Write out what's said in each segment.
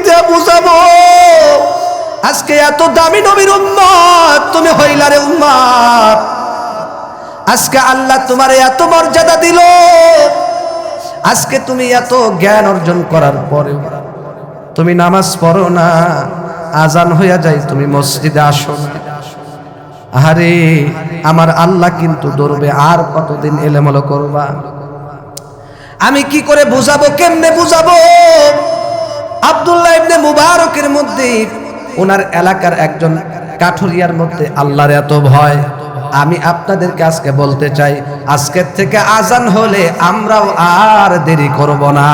দিয়ে বুঝাবো? আজকে এত দামি নবীর উম্মত তুমি হইলারে উম্মত। আজকে আল্লাহ তোমার এত মর্যাদা দিল, আজকে তুমি এত জ্ঞান অর্জন করার পরেও তুমি নামাজ পড়ো না, আজান হইয়া যায় তুমি মসজিদে আসো না। আরে আমার আল্লাহ কিন্তু ধরবে, আর কতদিন এলেমলো করবা? আমি কি করে বুঝাবো, কেমনে বুঝাবো? আব্দুল্লাহ ইবনে মুবারকের মধ্যে ওনার এলাকার একজন কাঠুরিয়ার মধ্যে আল্লাহর এত ভয়। আমি আপনাদেরকে আজকে বলতে চাই, আজকের থেকে আজান হলে আমরাও আর দেরি করব না।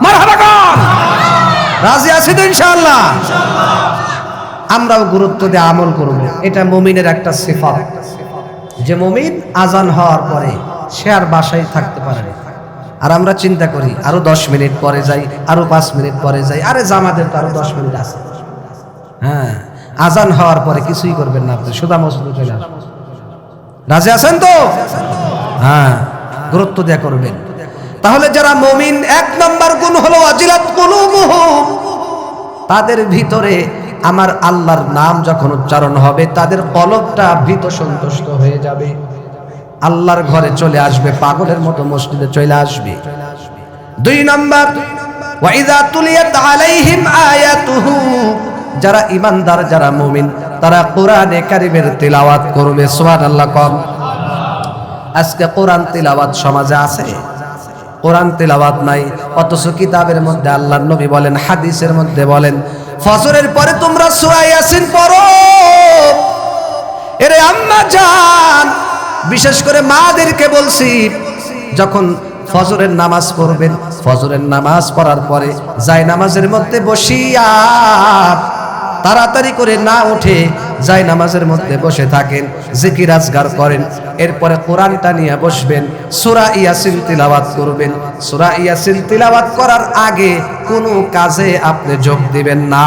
মারহাবা কর, রাজি আছি তো ইনশাআল্লাহ? আমরাও গুরুত্ব দিয়ে আমল করব। এটা মুমিনের একটা সিফাত, যে মুমিন আজান হওয়ার পরে সে আর বাসায় থাকতে পারে না। আর আমরা চিন্তা করি আরো 10 মিনিট পরে যাই, আরো 5 মিনিট পরে যাই। আরে জামাতের তো আরো 10 মিনিট আছে। হ্যাঁ, আজান হওয়ার পরে কিছুই করবেন না, আপনি সুদা মসজিদে চলে আসবেন। রাজি আছেন তো? হ্যাঁ, গুরুত্ব দেয়া করবেন। তাহলে যারা মুমিন, 1 নম্বর গুণ হলো ওয়াজিলাত কুলুবুহুম, তাদের ভিতরে আমার আল্লাহর নাম যখন উচ্চারণ হবে তাদের কলবটা ভীত সন্তুষ্ট হয়ে যাবে, আল্লাহর ঘরে চলে আসবে, পাগলের মতো মসজিদে চলে আসবে। 2 নম্বর, ওয়াইযা তুলিয়াত আলাইহিম আয়াতুহু, যারা ঈমানদার, যারা মুমিন, তারা কোরআনে কারীমের তিলাওয়াত করবে। সুবহানাল্লাহ কম। আজকে কোরআন তিলাওয়াত সমাজে আছে? কোরআন তিলাওয়াত নাই, অথচ কিতাবের মধ্যে আল্লাহর নবী বলেন, হাদিসের মধ্যে বলেন, ফজরের পরে তোমরা সূরা ইয়াসিন পড়ো। এরে আম্মা জান, বিশেষ করে মাদেরকে বলছি, যখন ফজরের নামাজ পড়বেন, ফজরের নামাজ পড়ার পরে যায় নামাজের মধ্যে বসিয়া তাড়াতাড়ি করে না উঠে যায় নামাজের মধ্যে বসে থাকেন, জিকির আজগার করেন, এরপরে কোরআনটা নিয়ে বসবেন, সূরা ইয়াসিন তিলাওয়াত করবেন। সূরা ইয়াসিন তিলাওয়াত করার আগে কোনো কাজে আপনি যোগ দিবেন না।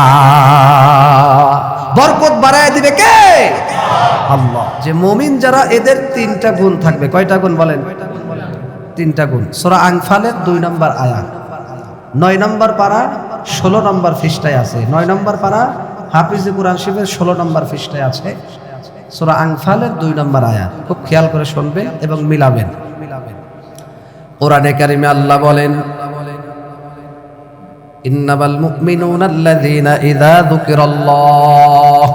বরকত বাড়ায় দিবে কে? আল্লাহ। যে মুমিন যারা, এদের 3টা গুণ থাকবে। কয়টা গুণ বলেন? 3টা গুণ। সূরা আনফালের 2 নম্বর আয়াত, 9 নম্বর পারা 16 নম্বর পৃষ্ঠায় আছে। 9 নম্বর পারা হাফিজে কুরআন শরীফের 16 নম্বর পৃষ্ঠায় আছে। সূরা আনফালের 2 নম্বর আয়াত খুব খেয়াল করে শুনবেন এবং মিলাবেন। কোরআনে কারিমে আল্লাহ বলেন, ইন্নামাল মুমিনুনা আল্লাযীনা ইযা যুকিরাল্লাহ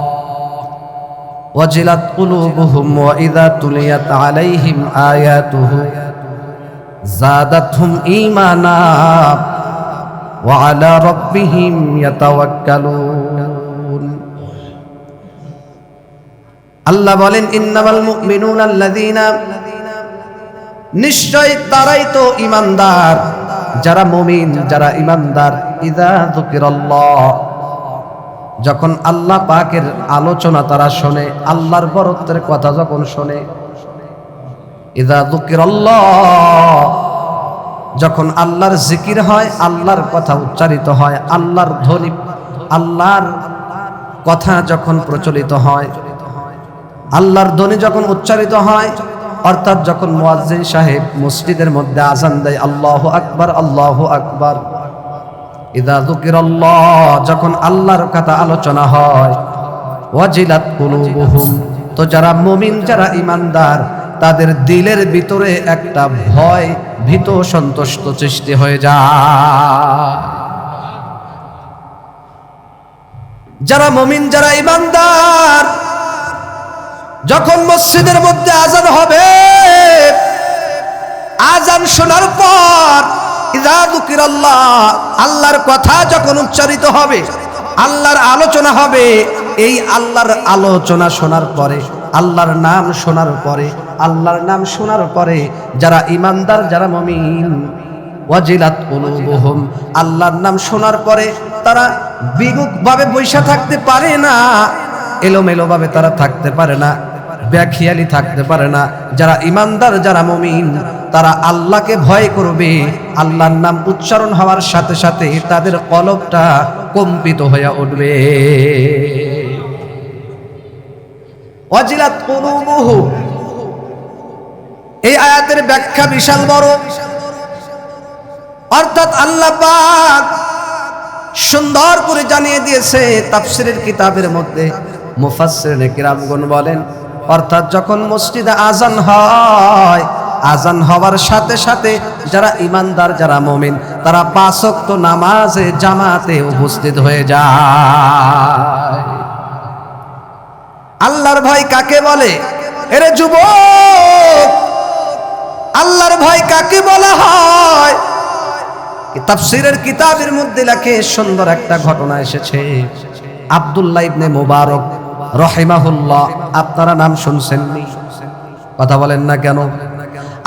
ওয়াজিলাত কুলুবুহুম ওয়া ইযা তুলিয়াত আলাইহিম আয়াতুহু যাদাতহুম ঈমানা ওয়া আলা রাব্বিহিম ইয়াতাওয়াক্কালুন। আল্লাহ বলেন, ইন্নামাল মুমিনুনা আল্লাযীনা, নিশ্চয় তারাই তো ঈমানদার, যারা মুমিন, যারা ঈমানদার, ইযা যুকিরাল্লাহ, যখন আল্লাহ পাকের আলোচনা তারা শোনে, আল্লাহর বরত্বের কথা যখন শোনে, ইযা যুকিরাল্লাহ, যখন আল্লাহর জিকির হয়, আল্লাহর কথা উচ্চারিত হয়, আল্লাহর ধ্বনি, আল্লাহর কথা যখন প্রচলিত হয়, আল্লাহর ধ্বনি যখন উচ্চারিত হয়, অর্থাৎ যখন মুয়াজ্জিন সাহেব মসজিদের মধ্যে আযান দেয়, আল্লাহু আকবার, আল্লাহু আকবার, ইযা যুকিরাল্লাহ, যখন আল্লাহর কথা আলোচনা হয়, ওয়াজিলাত কুলুবুহুম, তো যারা মুমিন, যারা ঈমানদার, তাদের দিলের ভিতরে একটা ভয়, ভীত সন্তুষ্ট সৃষ্টি হয়ে যায়। যারা মুমিন, যারা ঈমানদার, যখন মসজিদের মধ্যে আযান হবে, আযান শোনার পর ইযা যুকিরাল্লাহ, আল্লাহর কথা যখন উচ্চারিত হবে, আল্লাহর আলোচনা হবে, এই আল্লাহর আলোচনা শোনার পরে, আল্লাহর নাম শোনার পরে, আল্লাহর নাম শোনার পরে যারা ঈমানদার, যারা মুমিন, ওয়াজিলাত কুলুবুহুম, আল্লাহর নাম শোনার পরে তারা বিমুখভাবে বসে থাকতে পারে না, এলোমেলোভাবে তারা থাকতে পারে না, বেখিয়ালি থাকতে পারে না। যারা ঈমানদার, যারা মুমিন, তারা আল্লাহকে ভয় করবে। আল্লাহর নাম উচ্চারণ হওয়ার সাথে সাথে তাদের কলবটা কম্পিত হয়ে উঠবে। ওয়াজিলাত কুলুবুহুম, এই আয়াতের ব্যাখ্যা বিশাল বড়। অর্থাৎ আল্লাহ পাক সুন্দর করে জানিয়ে দিয়েছে তাফসীরের কিতাবের মধ্যে। মুফাসসিরিনে কিরামগণ বলেন, অর্থাৎ যখন মসজিদে আজান হয়, আজান হওয়ার সাথে সাথে যারা ইমানদার, যারা মুমিন, তারা 5 ওয়াক্ত নামাজে জামাতে উপস্থিত হয়ে যায়। আল্লাহর ভয় কাকে বলে? এরে যুবক, আল্লাহর ভয় কাকে বলা হয়? তাফসীরের কিতাবের মধ্যে লেখে, সুন্দর একটা ঘটনা এসেছে। আব্দুল্লাহ ইবনে মুবারক রাহিমাহুল্লাহ, আপনারা নাম শুনছেননি? কথা বলেন না কেন?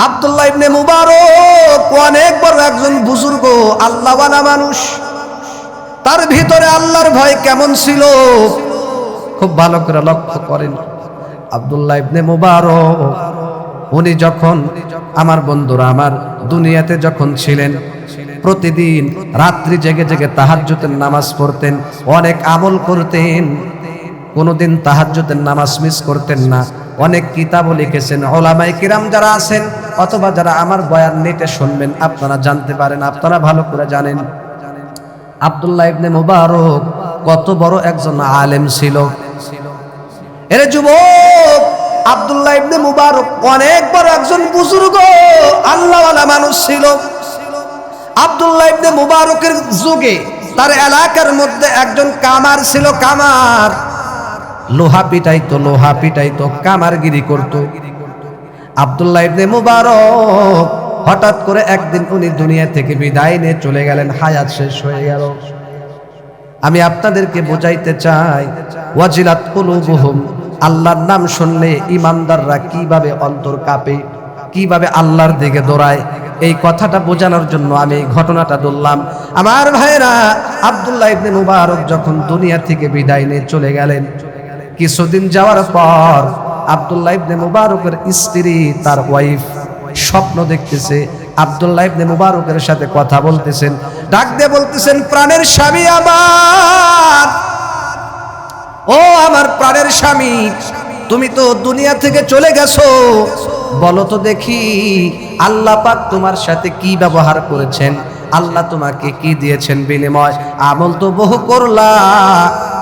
আব্দুল্লাহ ইবনে মুবারক অনেক বড় একজন বুজুর্গ, আল্লাহওয়ালা মানুষ। তার ভিতরে আল্লাহর ভয় কেমন ছিল খুব ভালো করে লক্ষ্য করেন। আব্দুল্লাহ ইবনে মুবারক উনি যখন, আমার বন্ধুরা আমার, দুনিয়াতে যখন ছিলেন, প্রতিদিন রাত্রি জেগে জেগে তাহাজ্জুদের নামাজ পড়তেন, অনেক আমল করতেন, কোনোদিন তাহাজ্জুদের নামাজ মিস করতেন না। অনেক কিতাবও লিখেছেন। উলামায়ে কিরাম যারা আছেন অথবা যারা আমার বয়ান নেটে শুনবেন, আপনারা জানতে পারেন, আপনারা ভালো করে জানেন আব্দুল্লাহ ইবনে মুবারক কত বড় একজন আলেম ছিল। এর যুবক, আব্দুল্লাহ ইবনে মুবারক অনেক বড় একজন বুজুর্গ আল্লাহওয়ালা মানুষ ছিল। আব্দুল্লাহ ইবনে মুবারকের যুগে তার এলাকার মধ্যে একজন কামার ছিল। কামার লোহা পিটাইতো, লোহা পিটাইতো, কামারগিরি করত। আব্দুল্লাহ ইবনে মুবারক হঠাৎ করে একদিন উনি দুনিয়া থেকে বিদায় নিয়ে চলে গেলেন, হায়াত শেষ হয়ে গেল। আমি আপনাদেরকে বোঝাইতে চাই, ওয়াজিলাত কুলুবুহুম, আল্লাহর নাম শুনলে ইমানদাররা কিভাবে অন্তর কাঁপে, কিভাবে আল্লাহর দিকে দৌড়ায়, এই কথাটা বোঝানোর জন্য আমি এই ঘটনাটা বললাম। আমার ভাইরা, আব্দুল্লাহ ইবনে মুবারক যখন দুনিয়া থেকে বিদায় নিয়ে চলে গেলেন, কিছুদিন যাওয়ার পর আব্দুল্লাহ ইবনে মুবারকের স্ত্রী, তার ওয়াইফ, স্বপ্ন দেখতেছে। আব্দুল্লাহ ইবনে মুবারকের সাথে কথা বলতেছেন, ডাক দিয়ে বলতেছেন, প্রাণের স্বামী আমার, ও আমার প্রাণের স্বামী, তুমি তো দুনিয়া থেকে চলে গেছো, বলো তো দেখি আল্লাহ পাক তোমার সাথে কি ব্যবহার করেছেন, আল্লাহ তোমাকে কি দিয়েছেন বিনিময়? আমল তো বহু করলা,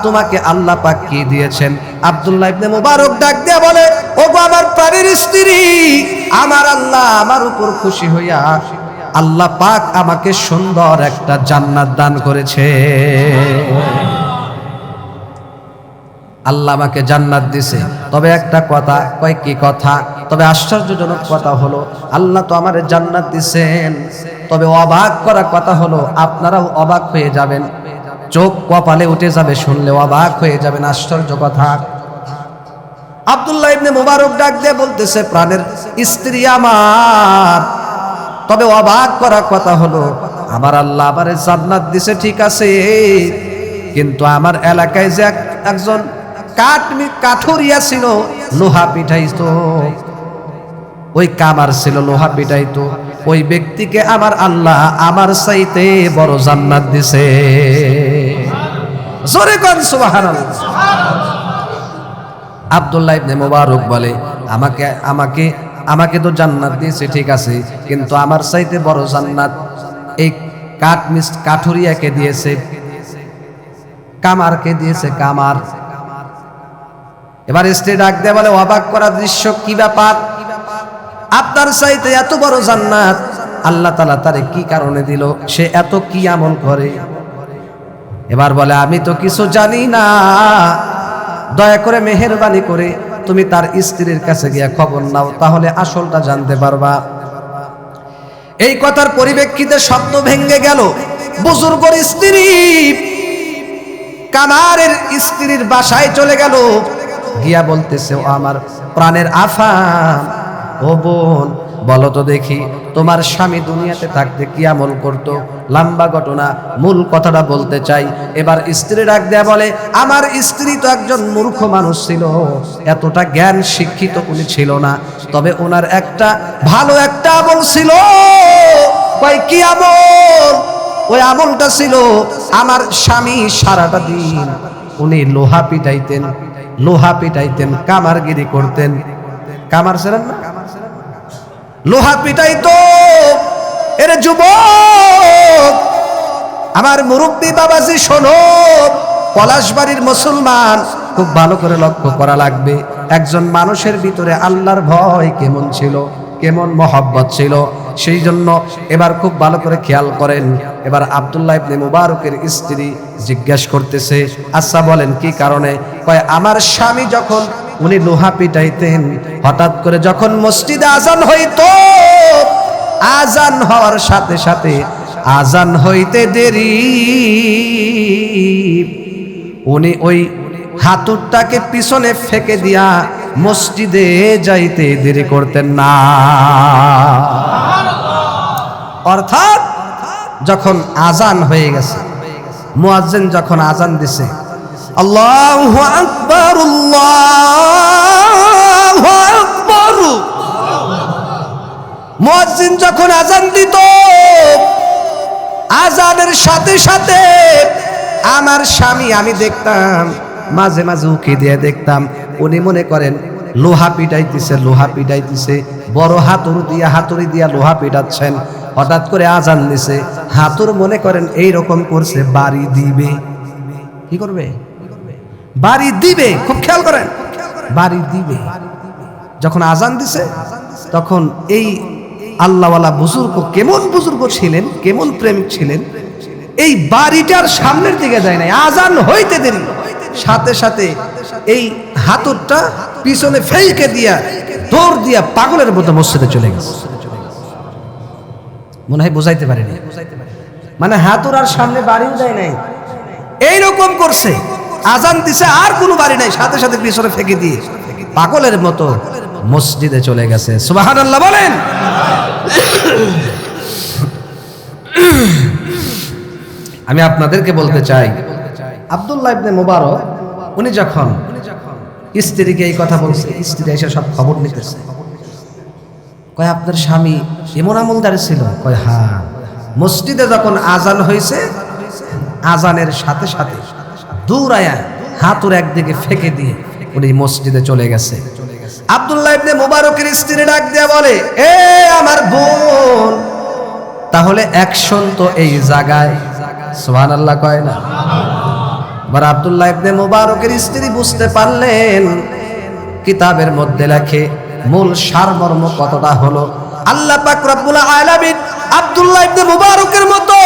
তোমাকে আল্লাহ পাক কি দিয়েছেন? আব্দুল্লাহ ইবনে মুবারক ডাক দিয়ে বলে, ওগো আমার প্রাণের স্ত্রী, আমার আল্লাহ আমার উপর খুশি হইয়া আল্লাহ পাক আমাকে সুন্দর একটা জান্নাত দান করেছে। আল্লাহ আমাকে জান্নাত দিছে। তবে একটা কথা, কয় কি কথা? তবে আশ্চর্যজনক কথা হলো, আল্লাহ তো আমারে জান্নাত দিছেন, তবে অবাক করা কথা হলো, আপনারাও অবাক হয়ে যাবেন, চোখ কপালে উঠে যাবে শুনলে, অবাক হয়ে যাবেন। আশ্চর্য কথা। আব্দুল্লাহ ইবনে মুবারক ডাক দিয়ে বলতেছে, প্রাণের স্ত্রী আমার, তবে অবাক করা কথা হলো, আমার আল্লাহ আমারে জান্নাত দিছে ঠিক আছে, কিন্তু আমার এলাকায় যে একজন কাঠুরিয়া ছিল, লোহা পিটাইতো, ওই কামার ছিল, লোহা পিটাইতো, ওই ব্যক্তিকে আমার আল্লাহ আমার চাইতে বড় জান্নাত দিছে। জোরে কোন সুবহানাল্লাহ। আব্দুল্লাহ ইবনে মুবারক বলে, আমাকে তো জান্নাত দিয়েছে ঠিক আছে, কিন্তু আমার চাইতে বড় জান্নাত এই কাঠুরিয়াকে দিয়েছে, কামারকে দিয়েছে, কামার। এবার স্ত্রী ডাক দিয়ে বলে, অবাক করা দৃশ্য, কি ব্যাপার? আপনার চাইতে এত বড় জান্নাত আল্লাহ তাআলা তারে কি কারণে দিল? সে এত কি আমল করে? এবার বলে, আমি তো কিছু জানি না, দয়া করে মেহেরবানি করে তুমি তার স্ত্রীর কাছে গিয়ে খবর নাও, তাহলে আসলটা জানতে পারবা। এই কথার পরিপ্রেক্ষিতে স্বপ্ন ভেঙে গেল। বুজুর্গর স্ত্রী কামারের স্ত্রীর বাসায় চলে গেল, গিয়া বলতেছে, ও আমার প্রাণের আফা, ও বোন, বলো তো দেখি তোমার স্বামী দুনিয়াতে থাকতে কি আমল করতো? লম্বা ঘটনা, মূল কথাটা বলতে চাই। এবার স্ত্রী ডাক দেয়া বলে, আমার স্ত্রী তো একজন মূর্খ মানুষ ছিল, এতটা জ্ঞান শিক্ষিত উনি ছিল না, তবে ওনার একটা ভালো একটা আমল ছিল। কয় কি আমল? ওই আমলটা ছিল, আমার স্বামী সারাটা দিন উনি লোহা পিটাইতেন, লোহা পিটাইতেন, কামারগিরি করতেন। কামার ছিলেন না, লোহা পিটাইতো। এর যুবক, আমার মুরব্বী বাবাজি শোনো, পলাশবাড়ির মুসলমান, খুব ভালো করে লক্ষ্য করা লাগবে একজন মানুষের ভিতরে আল্লাহর ভয় কেমন ছিল, কেমন মহব্বত ছিল। সেই জন্য এবার খুব ভালো করে খেয়াল করেন। এবার আব্দুল্লাহ ইবনে মুবারকের স্ত্রী জিজ্ঞেস করতেছে, আচ্ছা বলেন কি কারণে? কয় আমার স্বামী যখন উনি লোহা পিটাইতেন, হঠাৎ করে যখন মসজিদে আজান হইতো, আজান হওয়ার সাথে সাথে আজান হইতে দেরি, উনি ওই হাতুরটাকে পিছনে ফেকে দিয়া মসজিদে যাইতে দেরি করতেন না। অর্থাৎ যখন আজান হয়ে গেছে, মুয়াজ্জিন যখন আজান দিছে, আল্লাহু আকবার আল্লাহু আকবার, মুয়াজ্জিন যখন আজান দিত, আজানের সাথে সাথে আমার স্বামী, আমি দেখতাম মাঝে মাঝে উকি দিয়ে দেখতাম, উনি মনে করেন লোহা পিটাইতেছে, লোহা পিটাইতেছে, বড় হাতুড়ি দিয়া লোহা পিটাচ্ছেন। হঠাৎ করে আজান দিছে, হাতুর মনে করেন এই রকম করছে, বাড়ি দিবে। কি করবে? বাড়ি দিবে। খুব খেয়াল করেন, বাড়ি দিবে। যখন আজান দিছে তখন এই আল্লাহওয়ালা বুজুর্গ, কেমন বুজুর্গ ছিলেন, কেমন প্রেমিক ছিলেন, এই বাড়িটার সামনের দিকে যায় নাই, আজান হইতে দেরি, সাথে সাথে এই হাতুরটা পিছনে ফেলকে দিয়া দৌড় দিয়া পাগলের মতো মসজিদে চলে গেছে। মনে হয় বুঝাইতে পারেনি, মানে হাতুর আর সামনে বাড়িও যায় নাই, এইরকম করছে। আজান দিছে আর কোনো বাড়ি নাই, সাথে সাথে পিছনে ফেঁকে দিয়ে পাগলের মতো মসজিদে চলে গেছে। সুবহানাল্লাহ বলেন। আমি আপনাদেরকে বলতে চাই, আব্দুল্লাহ ইবনে মুবারক উনি যখন স্ত্রীকে এই কথা বলছে, স্ত্রী এসে সব খবর নিতেছে। কয় আপনার স্বামী এমন আমলদার ছিল? কয় হ্যাঁ। মসজিদে যখন আজান হয়েছে, আজানের সাথে সাথে দৌড়ায়া হাতুর একদিকে ফেঁকে দিয়ে উনি মসজিদে চলে গেছে। আব্দুল্লাহ ইবনে মুবারকের স্ত্রী ডাক দিয়া বলে, এ আমার বোন, তাহলে অ্যাকশন তো এই জায়গায়। সুবহানাল্লাহ কয় না? এবার আব্দুল্লাহ ইবনে মুবারকের স্ত্রী বুঝতে পারলেন কিতাবের মধ্যে লেখে মূল সারমর্ম কতটা হলো। আল্লাহ পাক রব্বুল আলামিন আব্দুল্লাহ ইবনে মুবারকের মতো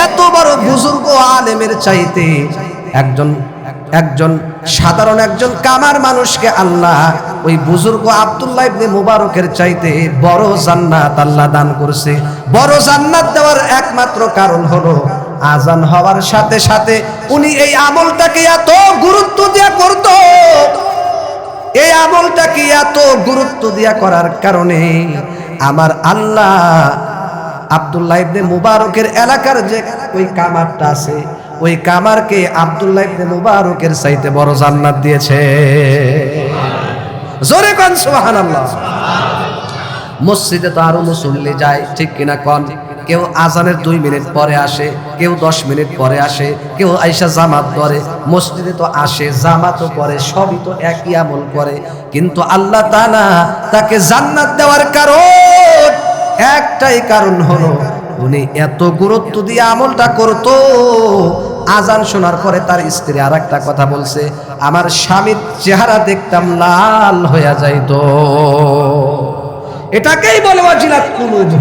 এত বড় বুজুর্গ আলেমের চাইতে একজন সাধারণ একজন কামার মানুষকে আল্লাহ ওই বুজুর্গ আব্দুল্লাহ ইবনে মুবারকের চাইতে বড় জান্নাত আল্লাহ দান করছে। বড় জান্নাত দেওয়ার একমাত্র কারণ হলো আজান হওয়ার সাথে সাথে উনি এই আমলটাকে এত গুরুত্ব দিয়া করত। এই আমলটাকে এত গুরুত্ব দিয়া করার কারণে আমার আল্লাহ আব্দুল্লাহ ইবনে মুবারকের এলাকার যে ওই কামারটা আছে, ওই কামারকে আব্দুল্লাহ ইবনে মুবারকের চাইতে বড় জান্নাত দিয়েছে। জোরে কোন সুবহানাল্লাহ। মসজিদে তো আরো মুসল্লি যায়, ঠিক কিনা কোন? কেউ আজানের 2 মিনিট পরে আসে, কেউ 10 মিনিট পরে আসে, কেউ আইসা জামাত ধরে। মসজিদে তো আসে, জামাতও করে, সবই তো একই আমল করে, কিন্তু আল্লাহ তাআলা তাকে জান্নাত দেওয়ার কারণ একটাই কারণ হলো উনি এত গুরুত্ব দিয়ে আমলটা করতো। আজান শোনার পরে তার স্ত্রী আর একটা কথা বলছে, আমার স্বামীর চেহারা দেখতাম লাল হয়ে যাইতো। এটাকেই বলে ওয়াজিলাত কুলুব।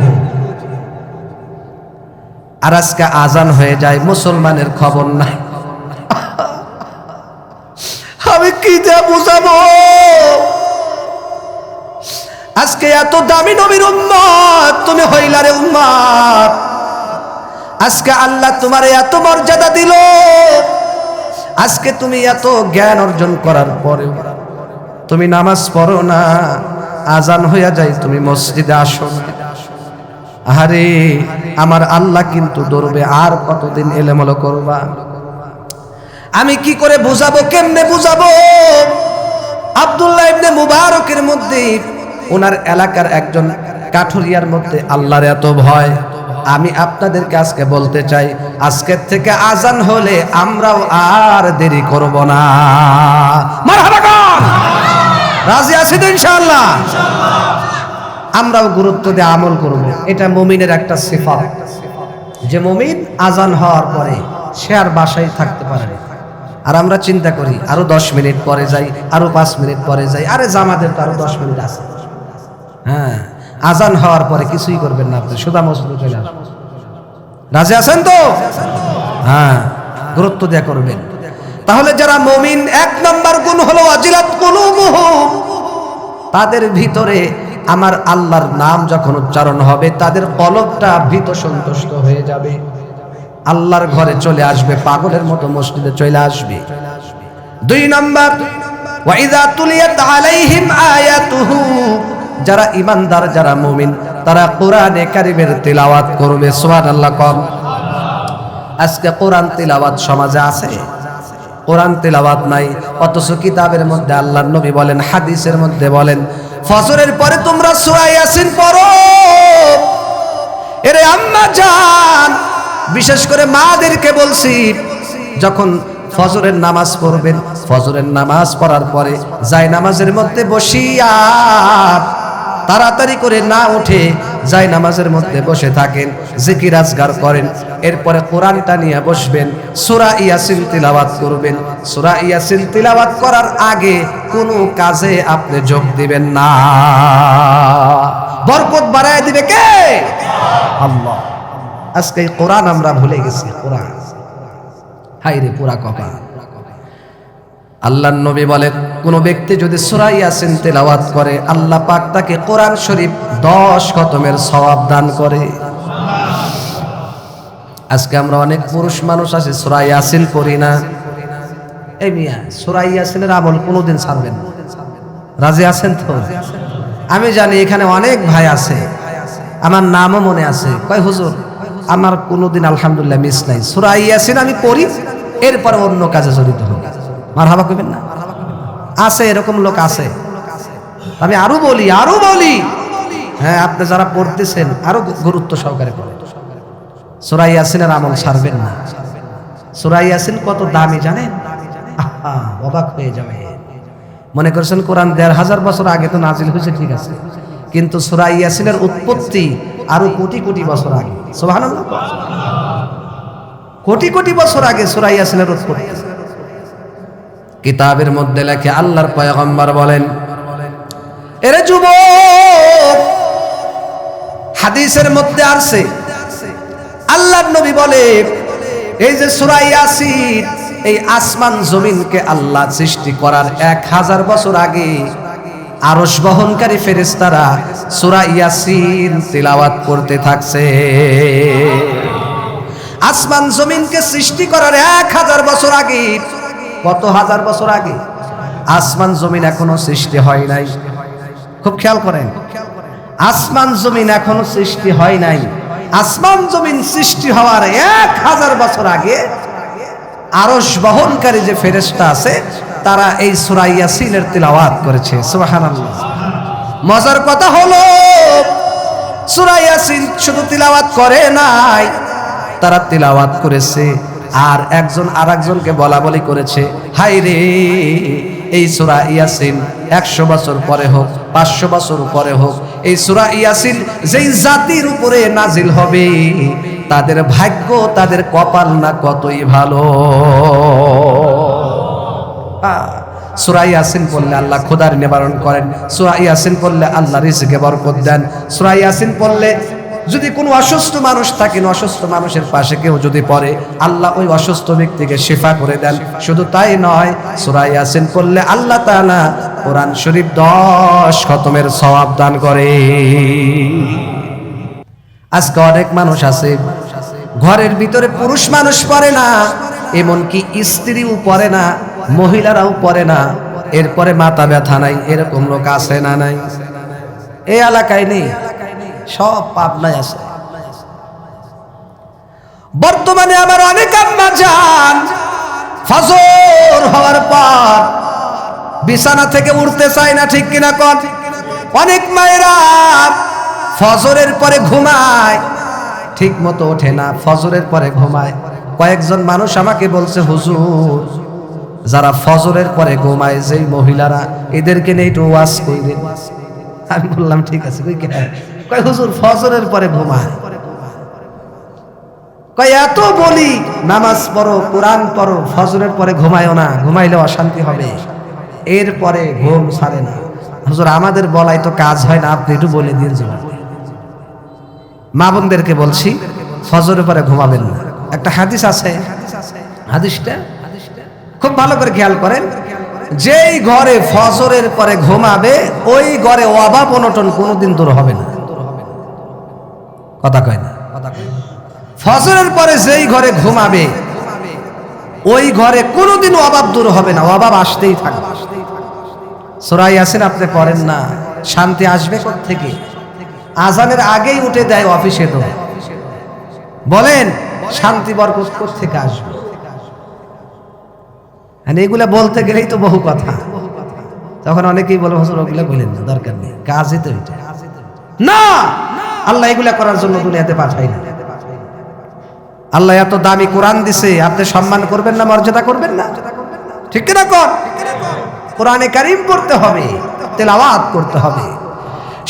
আর আজকে আজান হয়ে যায়, মুসলমানের খবর নাই। আমি কি দিয়ে বুঝাবো? আজকে এত দামি নবীর উম্মত তুমি হইলারে উম্মত। আজকে আল্লাহ তোমার এত মর্যাদা দিল, আজকে তুমি এত জ্ঞান অর্জন করার পরে তুমি নামাজ পড়ো না, আজান হইয়া যায় তুমি মসজিদে আসো না। আরে আমার আল্লাহ কিন্তু ধরবে, আর কতদিন এলেমলো করবা? আমি কি করে বুঝাবো, কেমনে বুঝাবো? আব্দুল্লাহ ইবনে মুবারকের মধ্যে, ওনার এলাকার একজন কাঠুরিয়ার মধ্যে আল্লাহর এত ভয়। আমি আপনাদেরকে আজকে বলতে চাই, আজকের থেকে আজান হলে আমরাও আর দেরি করব না। মারহাবা কোন? রাজি আছি তো ইনশাআল্লাহ? আমরাও গুরুত্ব দিয়ে আমল করব, এটা মুমিনের একটা সিফাত। যে মুমিন আজান হওয়ার পরে সে আর বাসায় থাকতে পারে না। আর আমরা চিন্তা করি আরো 10 মিনিট পরে যাই, আরো 5 মিনিট পরে যাই, আরে জামাতের তো আরো 10 মিনিট আছে। হ্যাঁ, আজান হওয়ার পরে কিছুই করবেন না, আপনি সুদা মসজিদে চলে আসবেন। রাজি আছেন তো? হ্যাঁ, গুরুত্ব দেয়া করবেন। তাহলে যারা মুমিন, 1 নম্বর গুণ হলো ওয়াজিলাত কুলুবুহুম, তাদের ভিতরে আমার আল্লাহর নাম যখন উচ্চারণ হবে তাদের কলবটা ভীত সন্তুষ্ট হয়ে যাবে, আল্লাহর ঘরে চলে আসবে, পাগলের মতো মসজিদে চলে আসবে। 2 নম্বর, ওয়াইযা তুলিয়াত আলাইহিম আয়াতুহু, যারা ঈমানদার, যারা মুমিন, তারা কোরআনে কারীমের তিলাওয়াত করবে। সুবহানাল্লাহ কম। আজকে কোরআন তিলাওয়াত সমাজে আছে? কোরআন তিলাওয়াত নাই, অথচ কিতাবের মধ্যে আল্লাহর নবী বলেন, হাদিসের মধ্যে বলেন, ফজরের পরে তোমরা সূরা ইয়াসিন পড়ো। এরে আম্মা জান, বিশেষ করে মাদেরকে বলছি, যখন ফজরের নামাজ পড়বেন, ফজরের নামাজ পড়ার পরে জায়নামাজের মধ্যে বসিয়া তাড়াতাড়ি করে না উঠে জায়নামাজের মধ্যে বসে থাকেন, জিকির আজগার করেন, এরপরে কোরআনটা নিয়ে বসবেন, সূরা ইয়াসিন তিলাওয়াত করবেন। সূরা ইয়াসিন তিলাওয়াত করার আগে কোনো কাজে আপনি যোগ দিবেন না। বরকত বাড়ায় দিবে কে? আল্লাহ। আজকে এই কোরআন আমরা ভুলে গেছি। কোরআন হায়রে পুরা কপাল। আল্লাহর নবী বলেন, কোন ব্যক্তি যদি সূরা ইয়াসিন তেলাওয়াত করে আল্লাহ পাক তাকে কোরআন শরীফ 10 খতমের সওয়াব দান করে। আজকে আমরা অনেক পুরুষ মানুষ আছে সূরা ইয়াসিন পড়ি না। এই মিয়া, সূরা ইয়াসিনের আমল কোনোদিন ছাড়বেন না। রাজি আছেন তো? আমি জানি এখানে অনেক ভাই আছে, আমার নামও মনে আছে, কয় হুজুর আমার কোনোদিন আলহামদুলিল্লাহ মিস নাই, সূরা ইয়াসিন আমি পড়ি, এরপর অন্য কাজে জড়িত হই। মারহাবা কইবেন না? আছে, এরকম লোক আছে। আমি আরো বলি, হ্যাঁ, আপনি যারা পড়তেছেন আরো গুরুত্ব সহকারে পড়েন। সূরা ইয়াসিনের আমল ছাড়বেন না। সূরা ইয়াসিন কত দামি জানেন? অবাক হয়ে যাবে। মনে করছেন কোরআন ১৫০০ বছর আগে তো নাজিল হয়েছে, ঠিক আছে, কিন্তু সূরা ইয়াসিনের উৎপত্তি আরো কোটি কোটি বছর আগে। সুবহানাল্লাহ, কোটি কোটি বছর আগে সূরা ইয়াসিনের উৎপত্তি। কিতাবের মধ্যে লেখে, আল্লাহর পয়গম্বর বলেন, এরে যুবক, হাদিসের মধ্যে আসছে, আল্লাহর নবী বলে, এই যে সূরা ইয়াসিন, এই আসমান জমিনকে আল্লাহ সৃষ্টি করার 1000 বছর আগে আরশ বহনকারী ফেরেশতারা সূরা ইয়াসিন তিলাওয়াত করতে থাকছে। আসমান জমিনকে সৃষ্টি করার 1000 বছর আগে, কত হাজার বছর আগে, আসমান জমিন এখনো সৃষ্টি হয় নাই। খুব খেয়াল করেন, আসমান জমিন এখনো সৃষ্টি হয় নাই। আসমান জমিন সৃষ্টি হওয়ার 1000 বছর আগে আরশ বহনকারী যে ফেরেশতা আছে তারা এই সূরা ইয়াসিনের তিলাওয়াত করেছে। সুবহানাল্লাহ। মজার কথা হলো, সূরা ইয়াসিন শুধু তিলাওয়াত করে নাই, তারা তিলাওয়াত করেছে আর একজন আরেকজনকে বলা বলি করেছে, হায় রে, এই সূরা ইয়াসিন 100 বছর পরে হোক, 500 বছর পরে হোক, এই সূরা ইয়াসিন যেই জাতির উপরে নাজিল হবে তাদের ভাগ্য, তাদের কপাল না কতই ভালো। সূরা ইয়াসিন পড়লে আল্লাহ ক্ষুধার নিবারণ করেন, সূরা ইয়াসিন পড়লে আল্লাহ রিজকে বরকত দেন, সূরা ইয়াসিন পড়লে যদি কোনো অসুস্থ মানুষ থাকেন, অসুস্থ মানুষের পাশে কেউ যদি পড়ে আল্লাহ ওই অসুস্থ ব্যক্তিকে শিফা করে দেন। শুধু তাই নয়, সূরা ইয়াসিন পড়লে আল্লাহ তাআলা কোরআন শরীফ 10 খতমের সওয়াব দান করে। আজকে অনেক মানুষ আছে ঘরের ভিতরে পুরুষ মানুষ পড়ে না, এমনকি স্ত্রীও পড়ে না, মহিলারাও পড়ে না, এরপরে মাথা ব্যথা নাই, এরকম লোক আছে না নাই? এই এলাকায় নেই, সব পাবনায় আছে। বর্তমানে আমার অনেক আম্মা জান ফজর হওয়ার পর বিছানা থেকে উঠতে চায় না, ঠিক কিনা কন? অনেক মায়েরা ফজরের পরে ঘুমায়, ঠিক মতো ওঠে না, ফজরের পরে ঘুমায়। কয়েকজন মানুষ আমাকে বলছে, হুজুর যারা ফজরের পরে ঘুমায়, যেই মহিলারা, এদেরকে নিয়ে একটু ওয়াজ কইরেন। আমি বললাম ঠিক আছে, কই হুজুর ফজরের পরে ঘুমায়, কয় এত বলি নামাজ পড়ো, কোরআন পড়ো, ফজরের পরে ঘুমায়ও না, ঘুমাইলে অশান্তি হবে, এরপরে ঘুম ছাড়ে না। হুজুর আমাদের বলাই তো কাজ হয় না, আপনি একটু বলে দিন। মা বোনদেরকে বলছি ফজরের পরে ঘুমাবেন না। একটা হাদিস আছে, হাদিসটা খুব ভালো করে খেয়াল করেন। যেই ঘরে ফজরের পরে ঘুমাবে ওই ঘরে অভাব অনটন কোনোদিন দূর হবে না। কথা কয় না? ফজরের পরে যেই ঘরে ঘুমাবে ওই ঘরে কোনোদিন অভাব দূর হবে না, অভাব আসতেই থাকবে। সূরা ইয়াসিন আপনি পড়েন না, শান্তি আসবে কোত্থেকে? আজানের আগেই উঠে দেয় অফিসে, তো বলেন শান্তি বরকত কোত্থেকে আসবে? এগুলা বলতে গেলেই তো বহু কথা, তখন অনেকেই বলে হুজুর ওগুলা বলেন না, দরকার নেই, কাজই তো এটা না। আল্লাহ এগুলা করার জন্য দুনিয়াতে পাঠাই না। আল্লাহ এত দামি কোরআন দিছে, আপনি সম্মান করবেন না, মর্যাদা করবেন না? ঠিক কিনা কর? কোরআনে কারীম পড়তে হবে, তেলাওয়াত করতে হবে।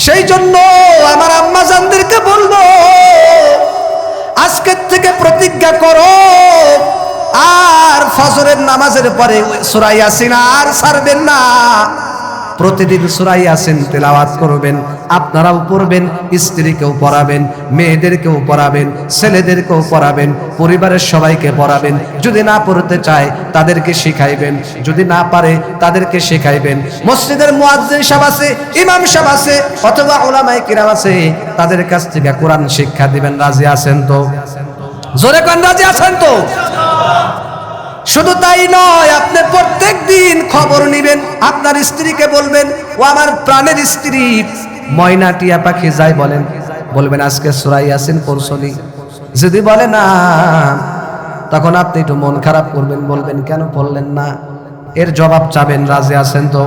সেই জন্য আমার আম্মা জানদেরকে বলবো, আজকের থেকে প্রতিজ্ঞা করো আর ফজরের নামাজের পরে সূরা ইয়াসিন আর ছাড়বেন না। প্রতিদিন সূরা ইয়াসিন তেলাওয়াত করবেন, আপনারাও পড়বেন, স্ত্রীকেও পড়াবেন, মেয়েদেরকেও পড়াবেন, ছেলেদেরকেও পড়াবেন, পরিবারের সবাইকে পড়াবেন। যদি না পড়তে চায় তাদেরকে শিখাইবেন, যদি না পারে তাদেরকে শিখাইবেন। মসজিদের মুয়াজ্জিন সাহেব আছে, ইমাম সাহেব আছে, অথবা উলামায়ে কিরাম আছে, তাদের কাছ থেকে কোরআন শিক্ষা দিবেন। রাজি আছেন তো? জোরে কোন রাজি আছেন তো? শুধু তাই নয়, আপনি প্রত্যেক দিন খবর নেবেন, আপনার স্ত্রীকে বলবেন, ও আমার প্রাণের স্ত্রী ময়না টিয়া পাখি যাই বলেন, বলবেন আজকে সূরা ইয়াসিন পড়ছনি। যদি বলে না, তখন আপনি একটু মন খারাপ করবেন, বলবেন কেন পড়লেন না, এর জবাব চাবেন। রাজি আছেন তো?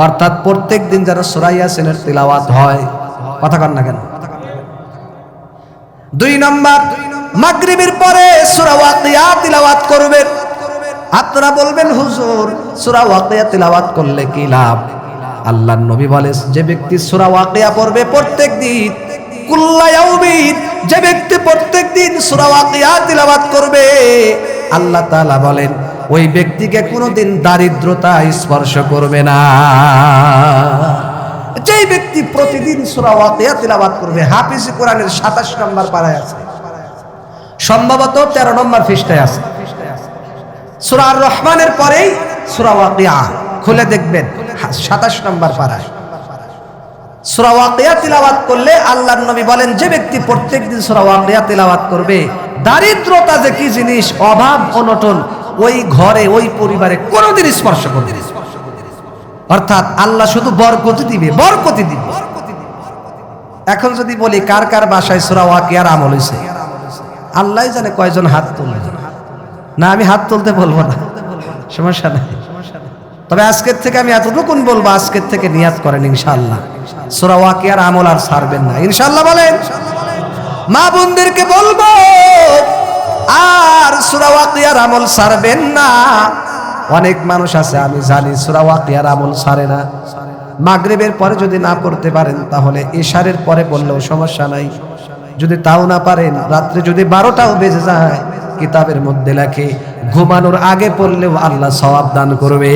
অর্থাৎ প্রত্যেক দিন যারা সূরা ইয়াসিনের তিলাওয়াত হয়, কথা কন না কেন? 2 নাম্বার, মাগরিবের পরে সূরা ওয়াকিয়া তিলাওয়াত করবেন। আপনারা বলবেন হুজুর সূরা ওয়াকিয়া তিলাওয়াত করলে কি লাভ? আল্লাহর নবী বলে, যে ব্যক্তি সূরা ওয়াকিয়া পড়বে প্রত্যেক দিন, কুল্লা ইয়াউমিন, যে ব্যক্তি প্রত্যেক দিন সূরা ওয়াকিয়া তিলাওয়াত করবে, আল্লাহ তাআলা বলেন ওই ব্যক্তিকে কোনোদিন দারিদ্রতা স্পর্শ করবে না। যেই ব্যক্তি প্রতিদিন সূরা ওয়াকিয়া তিলাওয়াত করবে, হাফিজ কোরআনের 27 নম্বর পারায় আছে, সম্ভবত 13 নম্বর পৃষ্ঠায় আছে। সূরা আর রহমানের পরেই সূরা ওয়াকিয়া, খুলে দেখবেন 27 নম্বর পারায় সূরা ওয়াকিয়া তিলাওয়াত করলে আল্লাহর নবী বলেন, যে ব্যক্তি প্রত্যেকদিন সূরা ওয়াকিয়া তিলাওয়াত করবে, দারিদ্রতা যে কি জিনিস, অভাব অনটন ওই ঘরে ওই পরিবারে কোনোদিন স্পর্শ করবে না। অর্থাৎ আল্লাহ শুধু বরকত দিবে, বরকত দিবে। এখন যদি বলি কার কার বাসায় সূরা ওয়াকিয়ার আমল হইছে, আল্লাহই জানে কয়জন হাত তুলবে। না আমি হাত তুলতে বলবো না, সমস্যা নাই। তবে আজকের থেকে আমি এতটুকু বলবো, আজকের থেকে নিয়াত করেন ইনশাআল্লাহ সূরা ওয়াকিয়ার আমল আর ছাড়বেন না, ইনশাআল্লাহ বলেন। মা বোনদেরকে বলবো আর সূরা ওয়াকিয়ার আমল ছাড়বেন না। অনেক মানুষ আছে আমি জানি সূরা ওয়াকিয়ার আমল ছাড়ে না। মাগরিবের পরে যদি না পড়তে পারেন তাহলে ইশারের পরে পড়লেও সমস্যা নাই। যদি তাও না পারেন, রাত্রে যদি 12টাও বেজে যায়, কিতাবের মধ্যে লেখে ঘুমানোর আগে পড়লেও আল্লাহ সওয়াব দান করবে।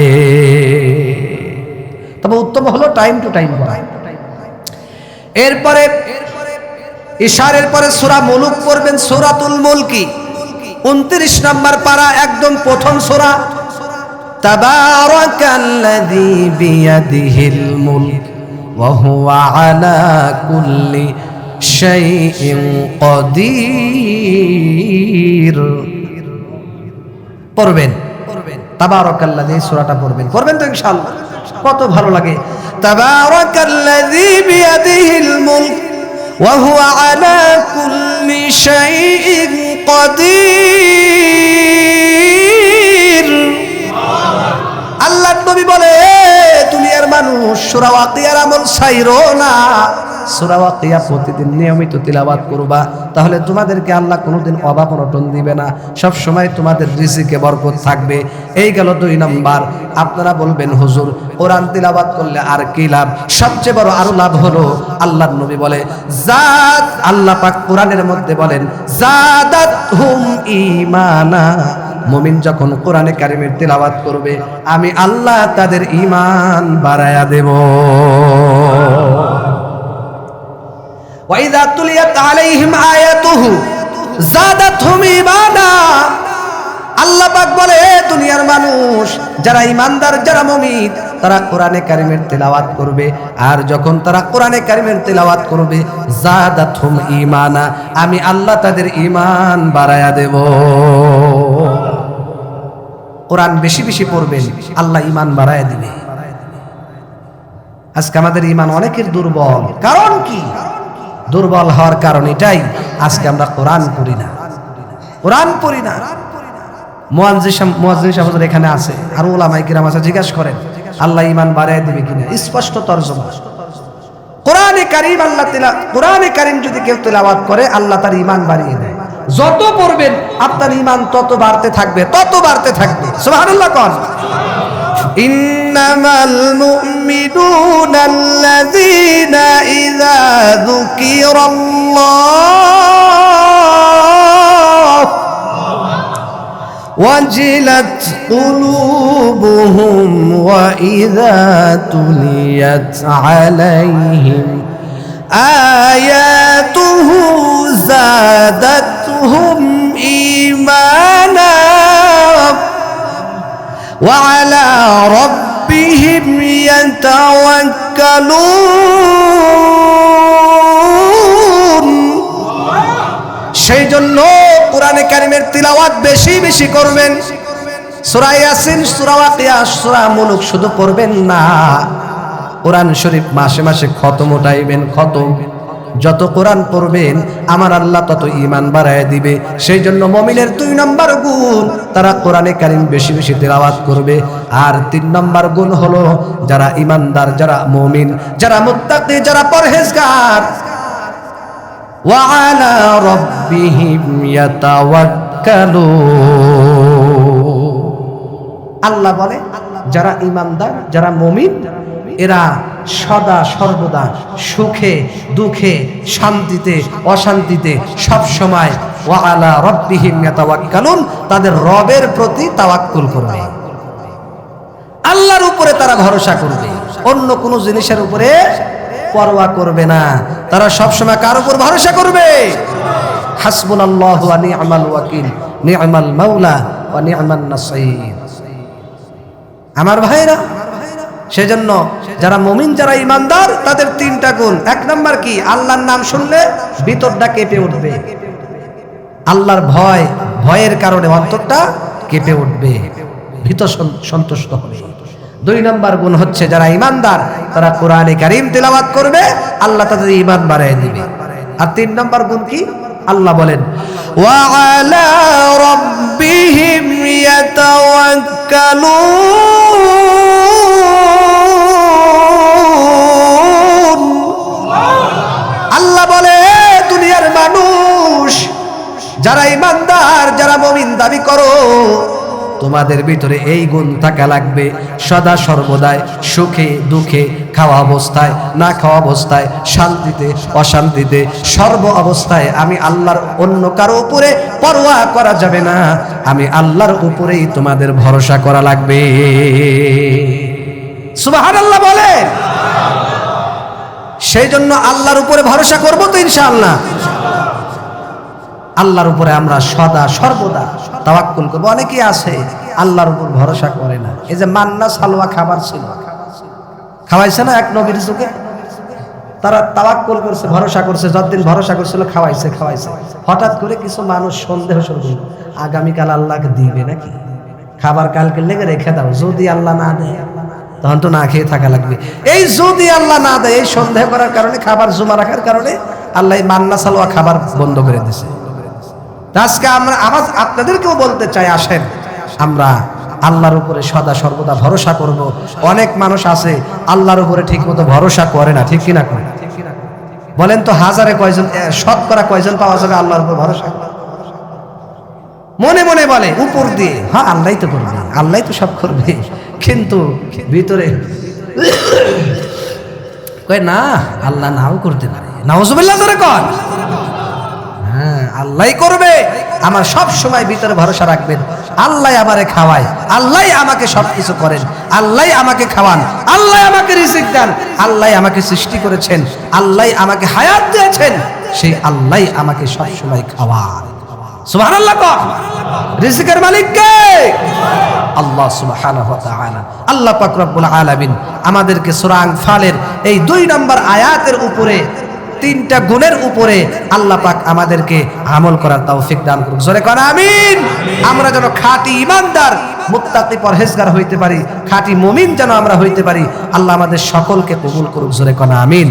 তবে উত্তম হলো টাইম টু টাইম পড়া। এরপরে ইশারের পরে সূরা মুলুক পড়বেন, সূরাতুল মুলকি 29 নম্বর পারা, একদম প্রথম সূরা। তাবারাকাল্লাযী বিয়াদিহিল মুলক ওয়া হুয়া আলা কুল্লি শাইইন কাদির পড়বেন। তাবারাকাল্লাযী সূরাটা পড়বেন তো ইনশাআল্লাহ, কত ভালো লাগে। তাবারাকাল্লাযী বিয়াদিহিল মুলক ওয়া হুয়া আলা কুল্লি শাইইন কাদির। আল্লাহর নবী বলে, দুনিয়ার মানুষ সূরা ওয়াকিয়ার আমল ছাইরো না, সূরা ওয়াকিয়া প্রতিদিন নিয়মিত তিলাওয়াত করবা, তাহলে তোমাদেরকে আল্লাহ কোনোদিন অভাব অনটন দিবে না, সব সময় তোমাদের রিজিকে বরকত থাকবে। এই গেল 2 নাম্বার। আপনারা বলবেন হুজুর কোরআন তিলাওয়াত করলে আর কি লাভ? সবচেয়ে বড় আরো লাভ হলো, আল্লাহর নবী বলে জাত, আল্লাহ পাক কোরআনের মধ্যে বলেন জাদাতহুম ঈমানা, মুমিন যখন কোরআনে কারিমের তিলাওয়াত করবে আমি আল্লাহ তাদের ঈমান বাড়ায়া দেব। ওয়া ইযা তুলিয়াত আলাইহিম আয়াতুহু জাদাতহুম ঈমানা, আল্লাহ পাক বলে দুনিয়ার মানুষ যারা ঈমানদার, যারা মুমিন, তারা কোরআনে কারিমের তিলাওয়াত করবে, আর যখন তারা কোরআনে কারিমের তিলাওয়াত করবে জাদাতহুম ঈমানা, আমি আল্লাহ তাদের ঈমান বাড়ায়া দেব। কোরআন বেশি বেশি পড়বেন, আল্লাহ ঈমান বাড়ায়া দিবে। আজকে আমাদের ঈমান অনেকের দুর্বল। কারণ কি? দুর্বল হওয়ার কারণ এটাই, আজকে আমরা কোরআন পড়ি না, কোরআন পড়ি না। মুয়াজ্জিন সাহেব এখানে আছে, আর উলামায়ে কিরাম আছে, জিজ্ঞাসা করেন আল্লাহ ঈমান বাড়ায় দিবে কিনা? স্পষ্ট তরজমা কোরআনে কারীম, আল্লাহ কোরআনে কারীম যদি কেউ তিলাওয়াত করে আল্লাহ তার ঈমান বাড়িয়ে দেয়। যত পড়বেন আপনার ঈমান তত বাড়তে থাকবে, তত বাড়তে থাকবে। সুবহানাল্লাহ কোন ইন্নামাল মুমিনুনা আল্লাযীনা ইযা যুকিরাল্লাহ ওয়াজিলাত কুলুবুহুম ওয়া ইযা তুলিয়াত আলাইহিম আয়াতুহু জাদাতহুম ঈমানা ওয়া আলা রাব্বিহিম ইয়াতাওয়াক্কালুন। সেই জন্য কোরআনে কারিমের তিলাওয়াত বেশি বেশি করবেন। সূরা ইয়াসিন, সূরা ওয়াকিয়া, সূরা মুলক শুধু পড়বেন না, কোরআন শরীফ মাসে মাসে খতম উঠাইবেন। খতম যত কোরআন পড়বেন আমার আল্লাহ তত ঈমান বাড়ায় দিবে। সেই জন্য মুমিনের 2 নম্বর গুণ, তারা কোরআনে কারীম বেশি বেশি তিলাওয়াত করবে। আর 3 নম্বর গুণ হলো যারা ঈমানদার, যারা মুমিন, যারা মুত্তাকি, যারা পরহেজগার, ওয়া আলা রাব্বিহিম ইয়াতাওয়াক্কালুন। আল্লাহ বলে যারা ঈমানদার, যারা মুমিন, এরা সদা সর্বদা সুখে দুঃখে শান্তিতে অশান্তিতে সব সময় ওয়া আলা রাব্বিহিম ইয়াতাওয়াক্কালুন, তাদের রবের প্রতি তাওয়াক্কুল করবে, আল্লাহর উপরে তারা ভরসা করবে, অন্য কোনো জিনিসের উপরে পরোয়া করবে না। তারা সব সময় কার উপর ভরসা করবে? হাসবুনাল্লাহু ওয়া নি'মাল ওয়াকিল, নি'মাল মাওলা ওয়া নি'মান নাসীর। আমার ভাইরা, সেজন্য যারা মুমিন, যারা ঈমানদার, তাদের 3টা গুণ। 1 নাম্বার কি? আল্লাহর নাম শুনলে ভিতরটা কেঁপে উঠবে, আল্লাহর ভয়ের কারণে অন্তরটা কেঁপে উঠবে, ভীত সন্তুষ্ট হবে। 2 নাম্বার গুণ হচ্ছে যারা ঈমানদার তারা কোরআনে কারীম তিলাওয়াত করবে, আল্লাহ তাদের ঈমান বাড়ায় দিবে। আর 3 নাম্বার গুণ কি? আল্লাহ বলেন ওয়া আলা রাব্বিহিম ইয়াতাওয়াক্কালুন। আল্লাহ বলে দুনিয়ার মানুষ যারা ঈমানদার, যারা মুমিন দাবি করো, তোমাদের ভিতরে এই গুণ থাকা লাগবে, সদা সর্বদাই সুখে দুঃখে, খাওয়া অবস্থায় না খাওয়া অবস্থায়, শান্তিতে অশান্তিতে, সর্ব অবস্থায় আমি আল্লাহর, অন্য কারো উপরে পরোয়া করা যাবে না, আমি আল্লাহর উপরেই তোমাদের ভরসা করা লাগবে। সুবহানাল্লাহ বলে। সেই জন্য আল্লাহর উপরে ভরসা করব তো ইনশাআল্লাহ। আল্লাহর উপরে আমরা সদা সর্বদা তাওয়াক্কুল করব। অনেকেই আছে আল্লাহর উপর ভরসা করে না। এই যে মান্না সালোয়া খাবার ছিল, খাওয়াইছে না এক নবীর যুগে, তারা তাওয়াক্কুল করছে, ভরসা করছে, যতদিন ভরসা করছিল খাওয়াইছে। হঠাৎ করে কিছু মানুষ সন্দেহ শুরু করলো, আগামীকাল আল্লাহকে দিবে নাকি, খাবার কালকে লেগে রেখে দাও, যদি আল্লাহ না দেয় তখন তো না খেয়ে থাকা লাগবে। এই যদি আল্লাহ না দেয়, এই সন্দেহ করার কারণে, খাবার জমা রাখার কারণে আল্লাহ মান্না সালোয়া খাবার বন্ধ করে দিয়েছে। আজকে আমরা আপনাদেরকেও বলতে চাই, আসেন আমরা আল্লাহর উপরে সদা সর্বদা ভরসা করব। অনেক মানুষ আছে আল্লাহর উপরে ঠিক মতো ভরসা করে না, ঠিক কিনা? বলেন তো হাজারে কয়জন, শতকরা কয়জন পাওয়া যাবে আল্লাহর উপর ভরসা? মনে মনে বলে উপর দিয়ে, হ্যাঁ আল্লাহই তো করবে, আল্লাহই তো সব করবে, কিন্তু ভিতরে কয় না, আল্লাহ নাও করতে পারে। নাউজুবিল্লাহ জোরে কর। হ্যাঁ আল্লাহই করবে। আমার সব সময় ভিতরে ভরসা রাখবেন, আল্লাহ আমারে খাওয়ায়, আল্লাহ আমাকে সবকিছু করেন, আল্লাহ আমাকে খাওয়ান, আল্লাহ আমাকে রিজিক দেন, আল্লাহ আমাকে সৃষ্টি করেছেন, আল্লাহ আমাকে হায়াত দিয়েছেন, সেই আল্লাহ আমাকে সব সময় খাওয়ান। সুবহানাল্লাহ কর। রিজিকের মালিক কে? আল্লাহ সুবহানাহু ওয়া তাআলা। আল্লাহ পাক রব্বুল আলামিন আমাদেরকে সূরা আনফালের এই 2 নম্বর আয়াতের উপরে 3টা গুণের উপরে আল্লাহ পাক আমাদেরকে আমল করার তৌফিক দান করুক। জোরে কোন আমিন। আমরা যেন খাঁটি ঈমানদার, মুত্তাকি, পরহেজগার হইতে পারি, খাঁটি মুমিন যেন আমরা হইতে পারি। আল্লাহ আমাদের সকলকে কবুল করুক। জোরে কোন আমিন।